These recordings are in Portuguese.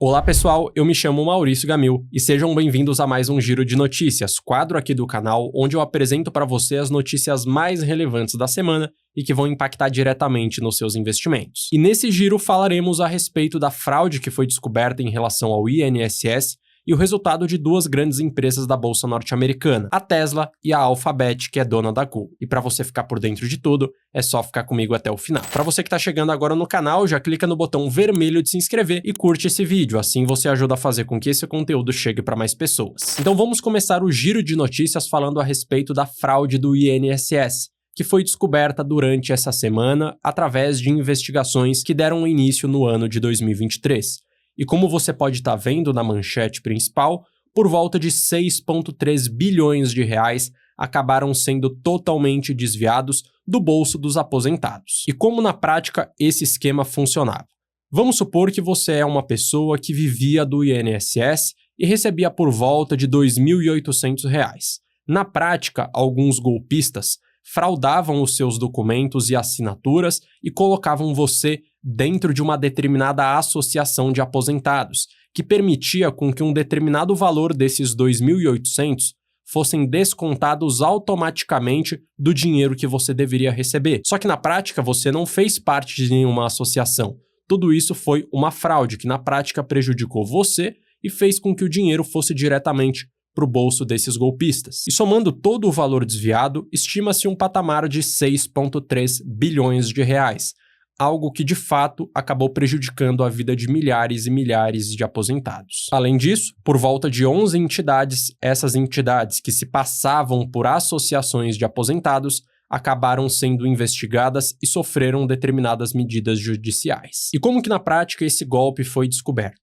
Olá pessoal, eu me chamo Maurício Gamil e sejam bem-vindos a mais um Giro de Notícias, quadro aqui do canal onde eu apresento para você as notícias mais relevantes da semana e que vão impactar diretamente nos seus investimentos. E nesse giro falaremos a respeito da fraude que foi descoberta em relação ao INSS e o resultado de duas grandes empresas da bolsa norte-americana, a Tesla e a Alphabet, que é dona da Google. E para você ficar por dentro de tudo, é só ficar comigo até o final. Para você que está chegando agora no canal, já clica no botão vermelho de se inscrever e curte esse vídeo, assim você ajuda a fazer com que esse conteúdo chegue para mais pessoas. Então vamos começar o giro de notícias falando a respeito da fraude do INSS, que foi descoberta durante essa semana através de investigações que deram início no ano de 2023. E como você pode estar vendo na manchete principal, por volta de 6,3 bilhões de reais acabaram sendo totalmente desviados do bolso dos aposentados. E como na prática esse esquema funcionava? Vamos supor que você é uma pessoa que vivia do INSS e recebia por volta de R$ 2.800. Na prática, alguns golpistas fraudavam os seus documentos e assinaturas e colocavam você dentro de uma determinada associação de aposentados, que permitia com que um determinado valor desses 2.800 fossem descontados automaticamente do dinheiro que você deveria receber. Só que na prática você não fez parte de nenhuma associação. Tudo isso foi uma fraude que na prática prejudicou você e fez com que o dinheiro fosse diretamente para o bolso desses golpistas. E somando todo o valor desviado, estima-se um patamar de 6,3 bilhões de reais, algo que de fato acabou prejudicando a vida de milhares e milhares de aposentados. Além disso, por volta de 11 entidades, essas entidades que se passavam por associações de aposentados acabaram sendo investigadas e sofreram determinadas medidas judiciais. E como que na prática esse golpe foi descoberto?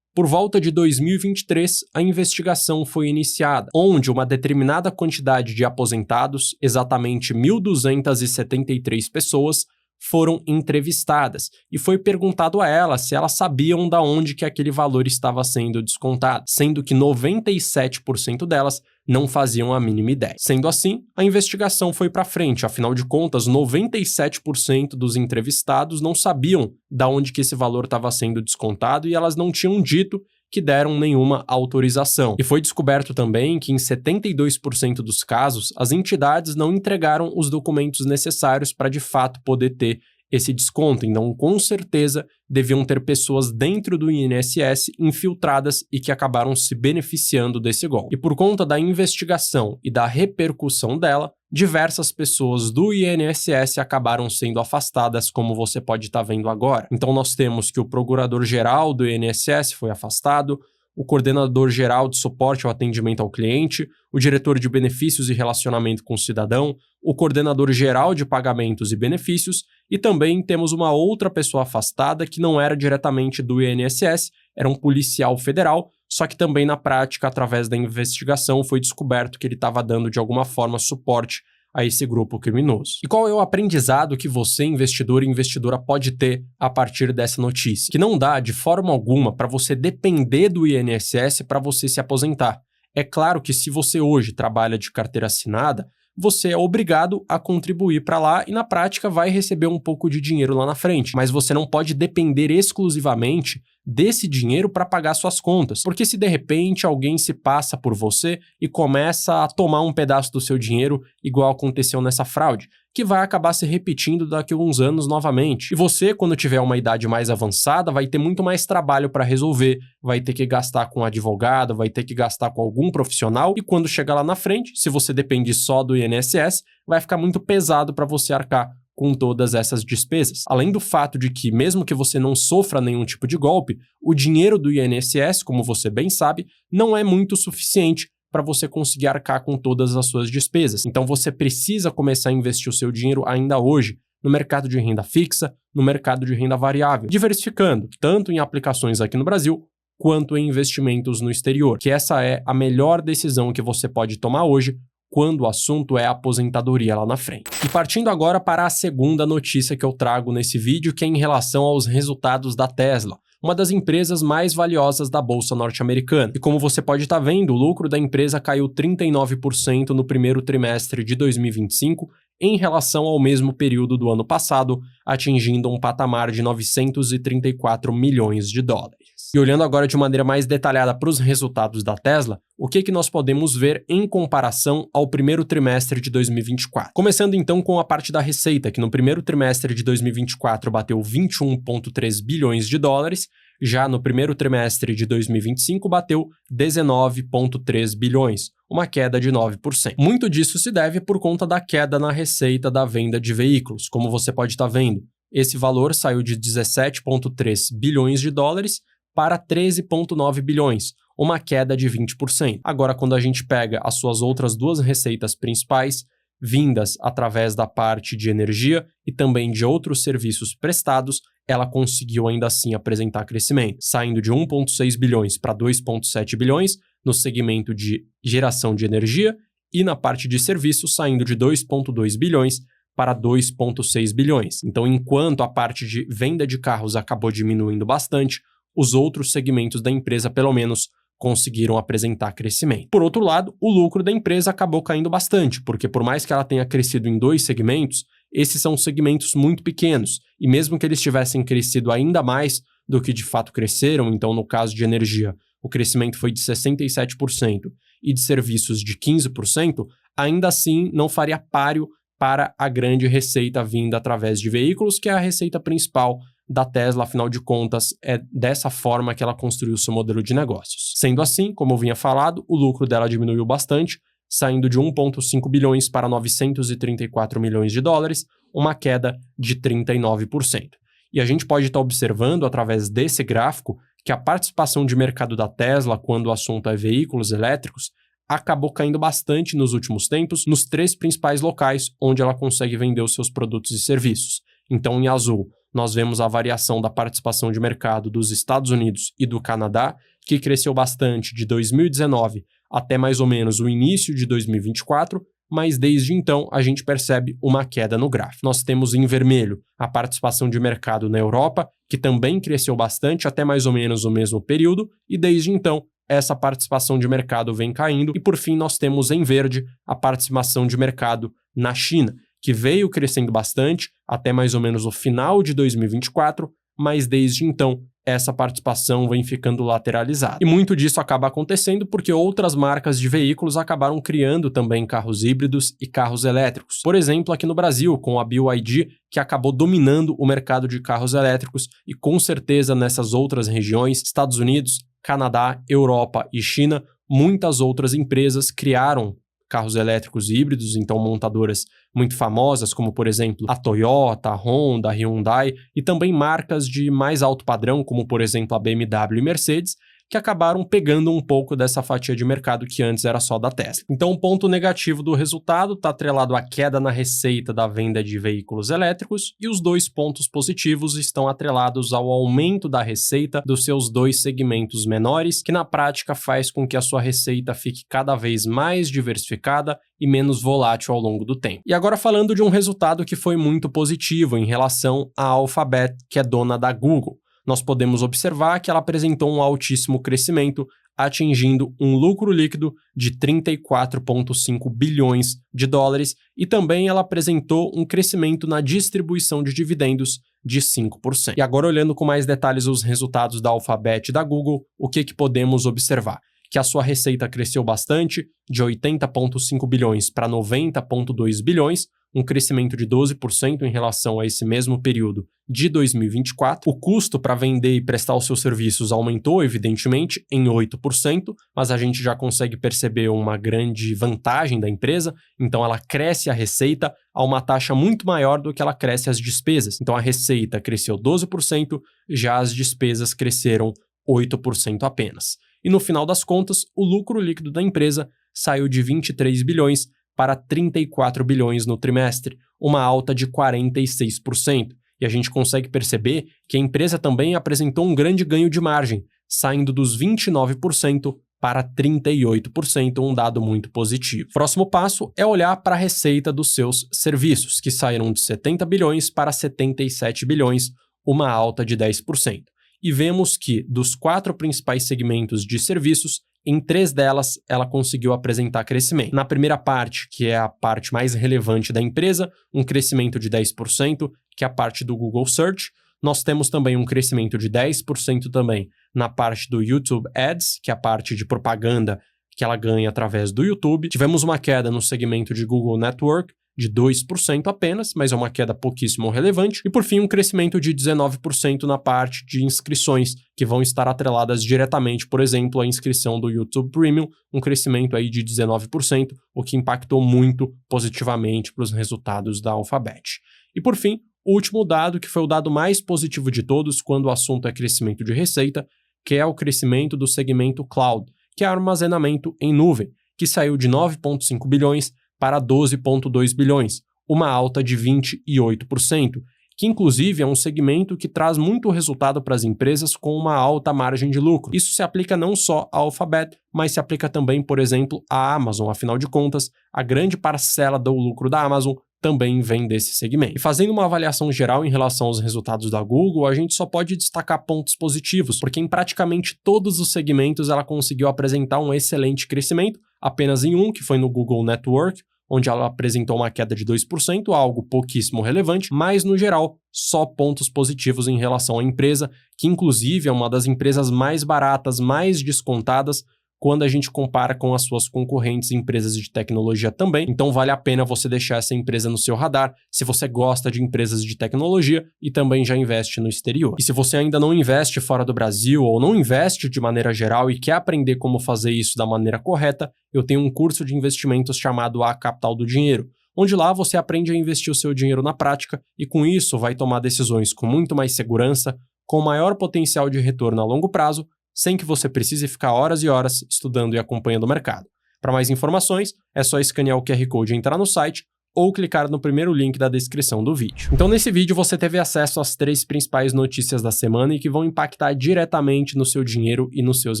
Por volta de 2023, a investigação foi iniciada, onde uma determinada quantidade de aposentados, exatamente 1.273 pessoas, foram entrevistadas e foi perguntado a elas se elas sabiam de onde que aquele valor estava sendo descontado, sendo que 97% delas não faziam a mínima ideia. Sendo assim, a investigação foi para frente, afinal de contas, 97% dos entrevistados não sabiam de onde que esse valor estava sendo descontado e elas não tinham dito que deram nenhuma autorização. E foi descoberto também que em 72% dos casos, as entidades não entregaram os documentos necessários para de fato poder ter esse desconto. Então, com certeza, deviam ter pessoas dentro do INSS infiltradas e que acabaram se beneficiando desse golpe. E por conta da investigação e da repercussão dela, diversas pessoas do INSS acabaram sendo afastadas, como você pode estar vendo agora. Então, nós temos que o procurador-geral do INSS foi afastado, o coordenador-geral de suporte ao atendimento ao cliente, o diretor de benefícios e relacionamento com o cidadão, o coordenador-geral de pagamentos e benefícios, e também temos uma outra pessoa afastada que não era diretamente do INSS, era um policial federal, só que também na prática, através da investigação, foi descoberto que ele estava dando de alguma forma suporte a esse grupo criminoso. E qual é o aprendizado que você, investidor e investidora, pode ter a partir dessa notícia? Que não dá, de forma alguma, para você depender do INSS para você se aposentar. É claro que se você hoje trabalha de carteira assinada, você é obrigado a contribuir para lá e na prática vai receber um pouco de dinheiro lá na frente. Mas você não pode depender exclusivamente desse dinheiro para pagar suas contas. Porque se de repente alguém se passa por você e começa a tomar um pedaço do seu dinheiro, igual aconteceu nessa fraude, que vai acabar se repetindo daqui a uns anos novamente. E você, quando tiver uma idade mais avançada, vai ter muito mais trabalho para resolver, vai ter que gastar com advogado, vai ter que gastar com algum profissional, e quando chegar lá na frente, se você depende só do INSS, vai ficar muito pesado para você arcar com todas essas despesas. Além do fato de que, mesmo que você não sofra nenhum tipo de golpe, o dinheiro do INSS, como você bem sabe, não é muito suficiente para você conseguir arcar com todas as suas despesas. Então você precisa começar a investir o seu dinheiro ainda hoje no mercado de renda fixa, no mercado de renda variável, diversificando tanto em aplicações aqui no Brasil quanto em investimentos no exterior, que essa é a melhor decisão que você pode tomar hoje quando o assunto é aposentadoria lá na frente. E partindo agora para a segunda notícia que eu trago nesse vídeo, que é em relação aos resultados da Tesla, uma das empresas mais valiosas da bolsa norte-americana. E como você pode estar vendo, o lucro da empresa caiu 39% no primeiro trimestre de 2025 em relação ao mesmo período do ano passado, atingindo um patamar de 934 milhões de dólares. E olhando agora de maneira mais detalhada para os resultados da Tesla, o que nós podemos ver em comparação ao primeiro trimestre de 2024? Começando então com a parte da receita, que no primeiro trimestre de 2024 bateu 21,3 bilhões de dólares, já no primeiro trimestre de 2025 bateu 19,3 bilhões, uma queda de 9%. Muito disso se deve por conta da queda na receita da venda de veículos, como você pode estar vendo. Esse valor saiu de 17,3 bilhões de dólares para 13,9 bilhões, uma queda de 20%. Agora, quando a gente pega as suas outras duas receitas principais, vindas através da parte de energia e também de outros serviços prestados, ela conseguiu ainda assim apresentar crescimento, saindo de 1,6 bilhões para 2,7 bilhões no segmento de geração de energia e na parte de serviços saindo de 2,2 bilhões para 2,6 bilhões. Então, enquanto a parte de venda de carros acabou diminuindo bastante, os outros segmentos da empresa, pelo menos, conseguiram apresentar crescimento. Por outro lado, o lucro da empresa acabou caindo bastante, porque por mais que ela tenha crescido em dois segmentos, esses são segmentos muito pequenos, e mesmo que eles tivessem crescido ainda mais do que de fato cresceram, então no caso de energia, o crescimento foi de 67% e de serviços de 15%, ainda assim não faria páreo para a grande receita vinda através de veículos, que é a receita principal da Tesla, afinal de contas, é dessa forma que ela construiu seu modelo de negócios. Sendo assim, como eu vinha falado, o lucro dela diminuiu bastante, saindo de 1,5 bilhões para 934 milhões de dólares, uma queda de 39%. E a gente pode estar observando, através desse gráfico, que a participação de mercado da Tesla, quando o assunto é veículos elétricos, acabou caindo bastante nos últimos tempos nos três principais locais onde ela consegue vender os seus produtos e serviços. Então, em azul, nós vemos a variação da participação de mercado dos Estados Unidos e do Canadá, que cresceu bastante de 2019 até mais ou menos o início de 2024, mas desde então a gente percebe uma queda no gráfico. Nós temos em vermelho a participação de mercado na Europa, que também cresceu bastante até mais ou menos o mesmo período, e desde então essa participação de mercado vem caindo, e por fim nós temos em verde a participação de mercado na China, que veio crescendo bastante até mais ou menos o final de 2024, mas desde então essa participação vem ficando lateralizada. E muito disso acaba acontecendo porque outras marcas de veículos acabaram criando também carros híbridos e carros elétricos. Por exemplo, aqui no Brasil, com a BYD, que acabou dominando o mercado de carros elétricos, e com certeza nessas outras regiões, Estados Unidos, Canadá, Europa e China, muitas outras empresas criaram carros elétricos híbridos, então montadoras muito famosas, como por exemplo a Toyota, a Honda, a Hyundai, e também marcas de mais alto padrão, como por exemplo a BMW e Mercedes, que acabaram pegando um pouco dessa fatia de mercado que antes era só da Tesla. Então, o ponto negativo do resultado está atrelado à queda na receita da venda de veículos elétricos, e os dois pontos positivos estão atrelados ao aumento da receita dos seus dois segmentos menores, que na prática faz com que a sua receita fique cada vez mais diversificada e menos volátil ao longo do tempo. E agora falando de um resultado que foi muito positivo em relação à Alphabet, que é dona da Google. Nós podemos observar que ela apresentou um altíssimo crescimento, atingindo um lucro líquido de 34,5 bilhões de dólares, e também ela apresentou um crescimento na distribuição de dividendos de 5%. E agora, olhando com mais detalhes os resultados da Alphabet e da Google, o que podemos observar? Que a sua receita cresceu bastante, de 80,5 bilhões para 90,2 bilhões, um crescimento de 12% em relação a esse mesmo período de 2024. O custo para vender e prestar os seus serviços aumentou, evidentemente, em 8%, mas a gente já consegue perceber uma grande vantagem da empresa, então ela cresce a receita a uma taxa muito maior do que ela cresce as despesas. Então a receita cresceu 12%, já as despesas cresceram 8% apenas. E no final das contas, o lucro líquido da empresa saiu de 23 bilhões para 34 bilhões no trimestre, uma alta de 46%. E a gente consegue perceber que a empresa também apresentou um grande ganho de margem, saindo dos 29% para 38%, um dado muito positivo. Próximo passo é olhar para a receita dos seus serviços, que saíram de 70 bilhões para 77 bilhões, uma alta de 10%. E vemos que, dos 4 principais segmentos de serviços, em 3 delas ela conseguiu apresentar crescimento. Na primeira parte, que é a parte mais relevante da empresa, um crescimento de 10%, que é a parte do Google Search. Nós temos também um crescimento de 10% também na parte do YouTube Ads, que é a parte de propaganda que ela ganha através do YouTube. Tivemos uma queda no segmento de Google Network de 2% apenas, mas é uma queda pouquíssimo relevante. E por fim, um crescimento de 19% na parte de inscrições, que vão estar atreladas diretamente, por exemplo, à inscrição do YouTube Premium, um crescimento aí de 19%, o que impactou muito positivamente para os resultados da Alphabet. E por fim, o último dado, que foi o dado mais positivo de todos quando o assunto é crescimento de receita, que é o crescimento do segmento Cloud, que é armazenamento em nuvem, que saiu de 9,5 bilhões para 12,2 bilhões, uma alta de 28%, que inclusive é um segmento que traz muito resultado para as empresas com uma alta margem de lucro. Isso se aplica não só à Alphabet, mas se aplica também, por exemplo, à Amazon. Afinal de contas, a grande parcela do lucro da Amazon também vem desse segmento. E fazendo uma avaliação geral em relação aos resultados da Google, a gente só pode destacar pontos positivos, porque em praticamente todos os segmentos ela conseguiu apresentar um excelente crescimento, apenas em um, que foi no Google Network, onde ela apresentou uma queda de 2%, algo pouquíssimo relevante, mas no geral, só pontos positivos em relação à empresa, que inclusive é uma das empresas mais baratas, mais descontadas, quando a gente compara com as suas concorrentes empresas de tecnologia também. Então vale a pena você deixar essa empresa no seu radar se você gosta de empresas de tecnologia e também já investe no exterior. E se você ainda não investe fora do Brasil ou não investe de maneira geral e quer aprender como fazer isso da maneira correta, eu tenho um curso de investimentos chamado A Capital do Dinheiro, onde lá você aprende a investir o seu dinheiro na prática e com isso vai tomar decisões com muito mais segurança, com maior potencial de retorno a longo prazo, sem que você precise ficar horas e horas estudando e acompanhando o mercado. Para mais informações, é só escanear o QR Code e entrar no site ou clicar no primeiro link da descrição do vídeo. Então nesse vídeo você teve acesso às 3 principais notícias da semana e que vão impactar diretamente no seu dinheiro e nos seus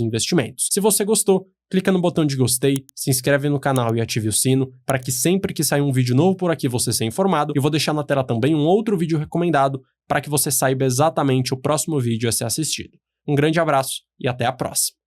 investimentos. Se você gostou, clica no botão de gostei, se inscreve no canal e ative o sino para que sempre que sair um vídeo novo por aqui você seja informado. E vou deixar na tela também um outro vídeo recomendado para que você saiba exatamente o próximo vídeo a ser assistido. Um grande abraço e até a próxima!